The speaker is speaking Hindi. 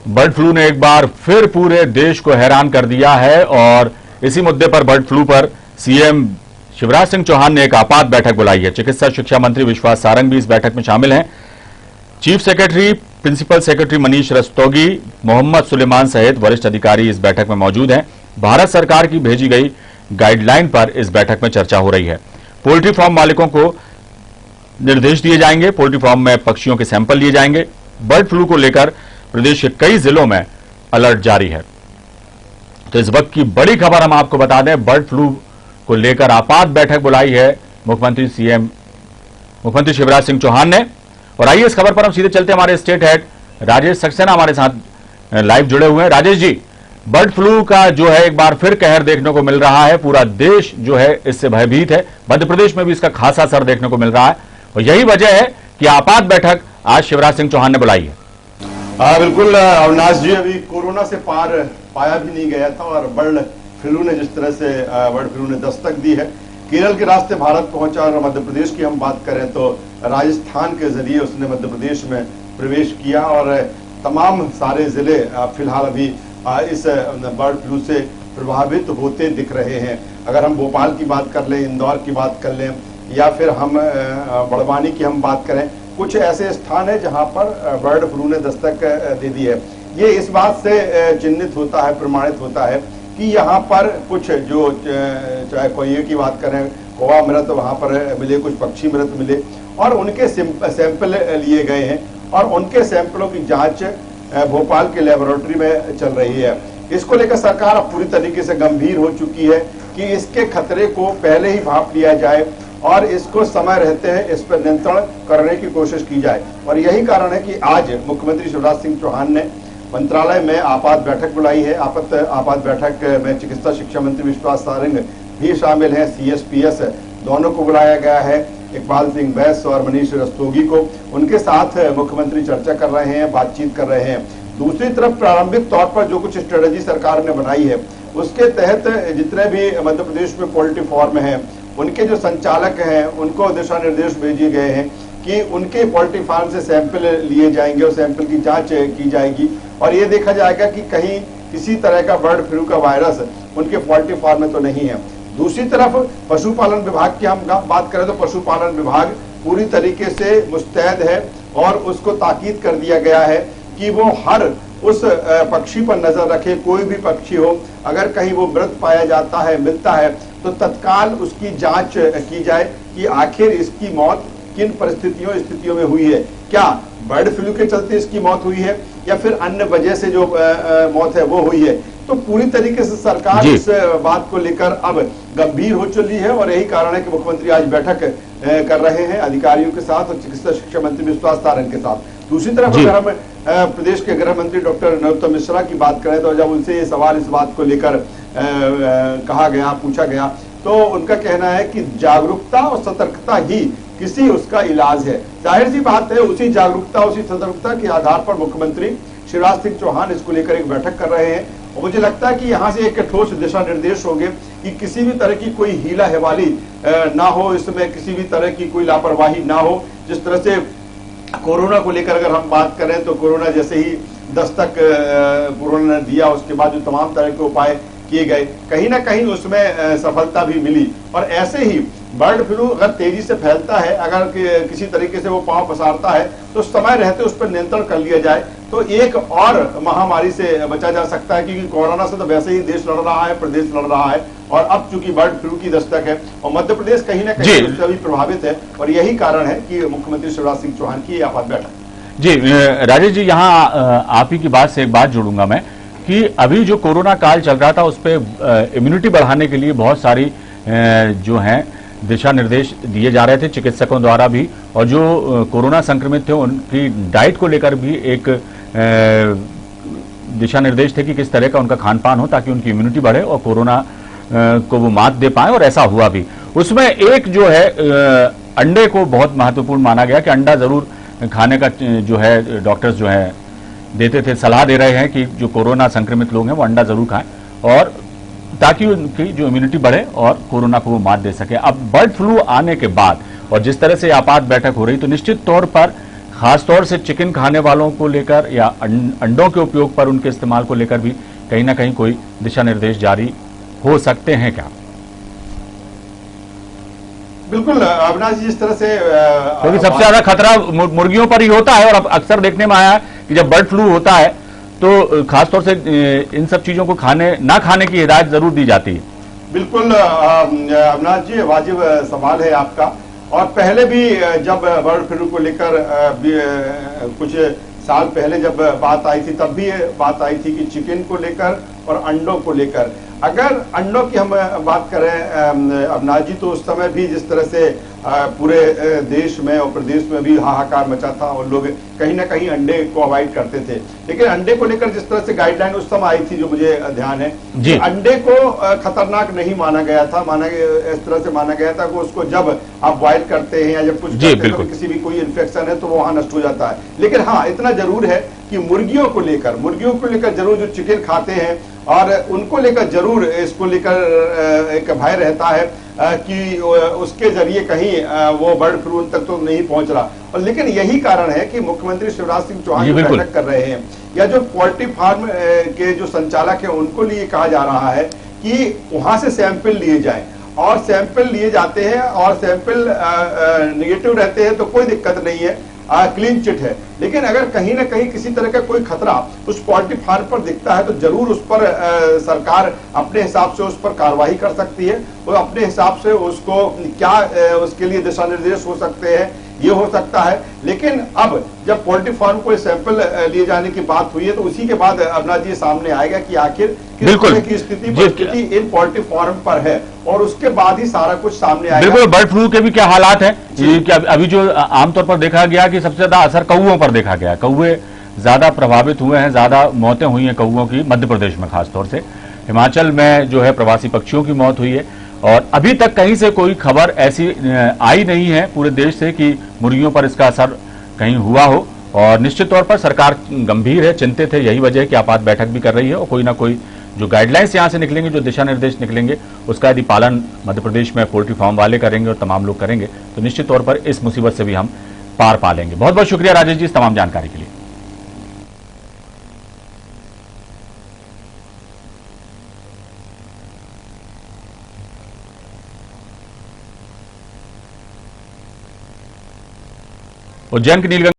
बर्ड फ्लू ने एक बार फिर पूरे देश को हैरान कर दिया है और इसी मुद्दे पर बर्ड फ्लू पर सीएम शिवराज सिंह चौहान ने एक आपात बैठक बुलाई है। चिकित्सा शिक्षा मंत्री विश्वास सारंग भी इस बैठक में शामिल हैं। Chief secretary, principal secretary Manish Rastogi, Mohammad Suleman सहित वरिष्ठ अधिकारी इस बैठक में मौजूद हैं। भारत सरकार की भेजी गई गाइडलाइन पर इस बैठक में चर्चा हो रही है। पोल्ट्री फार्म मालिकों को निर्देश दिए जाएंगे। पोल्ट्री फार्म में पक्षियों के सैंपल लिए जाएंगे। बर्ड फ्लू को लेकर प्रदेश के कई जिलों में अलर्ट जारी है। तो इस वक्त की बड़ी खबर हम आपको बता दें, बर्ड फ्लू को लेकर आपात बैठक बुलाई है मुख्यमंत्री शिवराज सिंह चौहान ने। और आइए इस खबर पर हम सीधे चलते हैं। हमारे स्टेट हेड राजेश सक्सेना हमारे साथ लाइव जुड़े हुए हैं। राजेश जी, बर्ड फ्लू का जो है एक बार फिर कहर देखने को मिल रहा है। पूरा देश जो है इससे भयभीत है। मध्य प्रदेश में भी इसका खासा असर देखने को मिल रहा है और यही वजह है कि आपात बैठक आज शिवराज सिंह चौहान ने बुलाई है। बिल्कुल अविनाश जी, अभी कोरोना से पार पाया भी नहीं गया था और बर्ड फ्लू ने जिस तरह से बर्ड फ्लू ने दस्तक दी है, केरल के रास्ते भारत पहुंचा। और मध्य प्रदेश की हम बात करें तो राजस्थान के जरिए उसने मध्य प्रदेश में प्रवेश किया और तमाम सारे जिले फिलहाल अभी इस बर्ड फ्लू से प्रभावित होते दिख रहे हैं। अगर हम भोपाल की बात कर लें, इंदौर की बात कर लें या फिर हम बड़वानी की हम बात करें, कुछ ऐसे स्थान है जहां पर बर्ड फ्लू ने दस्तक दे दी है। ये इस बात से चिन्हित होता है, प्रमाणित होता है कि यहाँ पर कुछ जो चाहे कौवे की बात करें, कौवा मृत वहां पर मिले, कुछ पक्षी मृत मिले और उनके सैंपल लिए गए हैं और उनके सैंपलों की जांच भोपाल के लेबोरेटरी में चल रही है। इसको लेकर सरकार अब पूरी तरीके से गंभीर हो चुकी है कि इसके खतरे को पहले ही भांप लिया जाए और इसको समय रहते हैं इस पर नियंत्रण करने की कोशिश की जाए। और यही कारण है कि आज मुख्यमंत्री शिवराज सिंह चौहान ने मंत्रालय में आपात बैठक बुलाई है। आपात बैठक में चिकित्सा शिक्षा मंत्री विश्वास सारंग भी शामिल हैं। CSPS दोनों को बुलाया गया है, इकबाल सिंह बैस और मनीष रस्तोगी को। उनके साथ मुख्यमंत्री चर्चा कर रहे हैं, बातचीत कर रहे हैं। दूसरी तरफ प्रारंभिक तौर पर जो कुछ स्ट्रेटेजी सरकार ने बनाई है उसके तहत जितने भी मध्य प्रदेश में पोल्ट्री फार्म है उनके जो संचालक हैं उनको दिशा निर्देश भेजे गए हैं कि उनके पोल्ट्री फार्म से सैंपल लिए जाएंगे और सैंपल की जांच की जाएगी और ये देखा जाएगा कि कहीं किसी तरह का बर्ड फ्लू का वायरस उनके पोल्ट्री फार्म में तो नहीं है। दूसरी तरफ पशुपालन विभाग की हम बात करें तो पशुपालन विभाग पूरी तरीके से मुस्तैद है और उसको ताकीद कर दिया गया है कि वो हर उस पक्षी पर नजर रखे। कोई भी पक्षी हो, अगर कहीं वो मृत पाया जाता है, मिलता है, तो तत्काल उसकी जांच की जाए कि आखिर इसकी मौत किन स्थितियों में हुई है। क्या बर्ड फ्लू के चलते इसकी मौत हुई है या फिर अन्य वजह से जो मौत है वो हुई है। तो पूरी तरीके से सरकार इस बात को लेकर अब गंभीर हो चली है और यही कारण है कि मुख्यमंत्री आज बैठक कर रहे हैं अधिकारियों के साथ और चिकित्सा शिक्षा मंत्री विश्वास सारंग के साथ। दूसरी तरफ अगर हम प्रदेश के गृह मंत्री डॉक्टर नरोत्तम मिश्रा की बात करें तो जब उनसे ये सवाल इस बात को लेकर पूछा गया तो उनका कहना है कि जागरूकता और सतर्कता ही किसी उसका इलाज है। जाहिर सी बात है, उसी जागरूकता उसी सतर्कता के आधार पर मुख्यमंत्री शिवराज सिंह चौहान इसको लेकर एक बैठक कर रहे हैं और मुझे लगता है कि यहाँ से एक ठोस दिशा निर्देश होंगे कि किसी भी तरह की कोई हीला हेवाली ना हो, इसमें किसी भी तरह की कोई लापरवाही ना हो। जिस तरह से कोरोना को लेकर अगर हम बात करें तो कोरोना जैसे ही दस्तक कोरोना ने दिया उसके बाद जो तमाम तरह के उपाय किए गए, कहीं ना कहीं उसमें सफलता भी मिली। और ऐसे ही बर्ड फ्लू अगर तेजी से फैलता है, अगर किसी तरीके से वो पांव पसारता है तो समय रहते उस पर नियंत्रण कर लिया जाए तो एक और महामारी से बचा जा सकता है। क्योंकि कोरोना से तो वैसे ही देश लड़ रहा है, प्रदेश लड़ रहा है और अब चूंकि बर्ड फ्लू की दस्तक है और मध्य प्रदेश कहीं ना कहीं उससे भी प्रभावित है और यही कारण है कि मुख्यमंत्री शिवराज सिंह चौहान की आपात बैठक। जी राजेश जी, यहाँ आप ही की बात से एक बात जोड़ूंगा मैं कि अभी जो कोरोना काल चल रहा था उस पर इम्यूनिटी बढ़ाने के लिए बहुत सारी जो हैं दिशा निर्देश दिए जा रहे थे चिकित्सकों द्वारा भी, और जो कोरोना संक्रमित थे उनकी डाइट को लेकर भी एक दिशा निर्देश थे कि किस तरह का उनका खान पान हो ताकि उनकी इम्यूनिटी बढ़े और कोरोना को वो मात दे पाए, और ऐसा हुआ भी। उसमें एक जो है अंडे को बहुत महत्वपूर्ण माना गया कि अंडा जरूर खाने का जो है डॉक्टर्स जो है देते थे, सलाह दे रहे हैं कि जो कोरोना संक्रमित लोग हैं वो अंडा जरूर खाएं और ताकि उनकी जो इम्यूनिटी बढ़े और कोरोना को वो मात दे सके। अब बर्ड फ्लू आने के बाद और जिस तरह से आपात बैठक हो रही तो निश्चित तौर पर खासतौर से चिकन खाने वालों को लेकर या अंडों के उपयोग पर उनके इस्तेमाल को लेकर भी कहीं ना कहीं कोई दिशा निर्देश जारी हो सकते हैं क्या? बिल्कुल अविनाश जी, जिस तरह से क्योंकि सबसे ज्यादा खतरा मुर्गियों पर ही होता है और अब अक्सर देखने में आया है कि जब बर्ड फ्लू होता है तो खासतौर से इन सब चीजों को ना खाने की हिदायत जरूर दी जाती है। बिल्कुल अविनाश जी, वाजिब सवाल है आपका। और पहले भी जब बर्ड फ्लू को लेकर कुछ साल पहले जब बात आई थी, तब भी बात आई थी कि चिकन को लेकर और अंडों को लेकर। अगर अंडों की हम बात करें अविनाश जी, तो उस समय भी जिस तरह से पूरे देश में और प्रदेश में भी हाहाकार मचा था और लोग कहीं ना कहीं अंडे को अवॉइड करते थे। लेकिन अंडे को लेकर जिस तरह से गाइडलाइन उस समय आई थी, जो मुझे ध्यान है, कि अंडे को खतरनाक नहीं माना गया था, इस तरह से माना गया था कि उसको जब आप बॉयल करते हैं या जब कुछ करते हैं तो किसी भी कोई इन्फेक्शन है तो वो वहां नष्ट हो जाता है। लेकिन हाँ, इतना जरूर है कि मुर्गियों को लेकर जरूर जो चिकन खाते हैं और उनको लेकर जरूर इसको लेकर एक भय रहता है कि उसके जरिए कहीं वो बर्ड फ्लू तक तो नहीं पहुंच रहा। और लेकिन यही कारण है कि मुख्यमंत्री शिवराज सिंह चौहान बैठक कर रहे हैं, या जो पोल्ट्री फार्म के जो संचालक है उनको लिए कहा जा रहा है कि वहां से सैंपल लिए जाएं, और सैंपल लिए जाते हैं और सैंपल निगेटिव रहते हैं तो कोई दिक्कत नहीं है, क्लीन चिट है। लेकिन अगर कहीं ना कहीं किसी तरह का कोई खतरा उस पोल्ट्री फार्म पर दिखता है तो जरूर उस पर सरकार अपने हिसाब से उस पर कार्रवाई कर सकती है। और अपने हिसाब से उसको क्या उसके लिए दिशा निर्देश हो सकते हैं, ये हो सकता है। लेकिन अब जब पोल्ट्री फार्म को सैंपल लिए जाने की बात हुई है तो उसी के बाद अविनाश जी सामने आएगा कि आखिर किस तरह की स्थिति इन पोल्ट्री फार्म पर है, और उसके बाद ही सारा कुछ सामने आएगा। बिल्कुल, बर्ड फ्लू के भी क्या हालात हैं कि अभी जो आमतौर पर देखा गया कि सबसे ज्यादा असर कौओं पर देखा गया, कौए ज्यादा प्रभावित हुए हैं, ज्यादा मौतें हुई हैं कौओं की, मध्य प्रदेश में खासतौर से। हिमाचल में जो है प्रवासी पक्षियों की मौत हुई है, और अभी तक कहीं से कोई खबर ऐसी आई नहीं है पूरे देश से कि मुर्गियों पर इसका असर कहीं हुआ हो। और निश्चित तौर पर सरकार गंभीर है, चिंतित है, यही वजह है कि आपात बैठक भी कर रही है, और कोई ना कोई जो गाइडलाइंस यहां से निकलेंगे, जो दिशा निर्देश निकलेंगे, उसका यदि पालन मध्य प्रदेश में पोल्ट्री फार्म वाले करेंगे और तमाम लोग करेंगे तो निश्चित तौर पर इस मुसीबत से भी हम पार पा लेंगे। बहुत बहुत शुक्रिया राजेश जी इस तमाम जानकारी के लिए। उज्जैन की नीलगंगा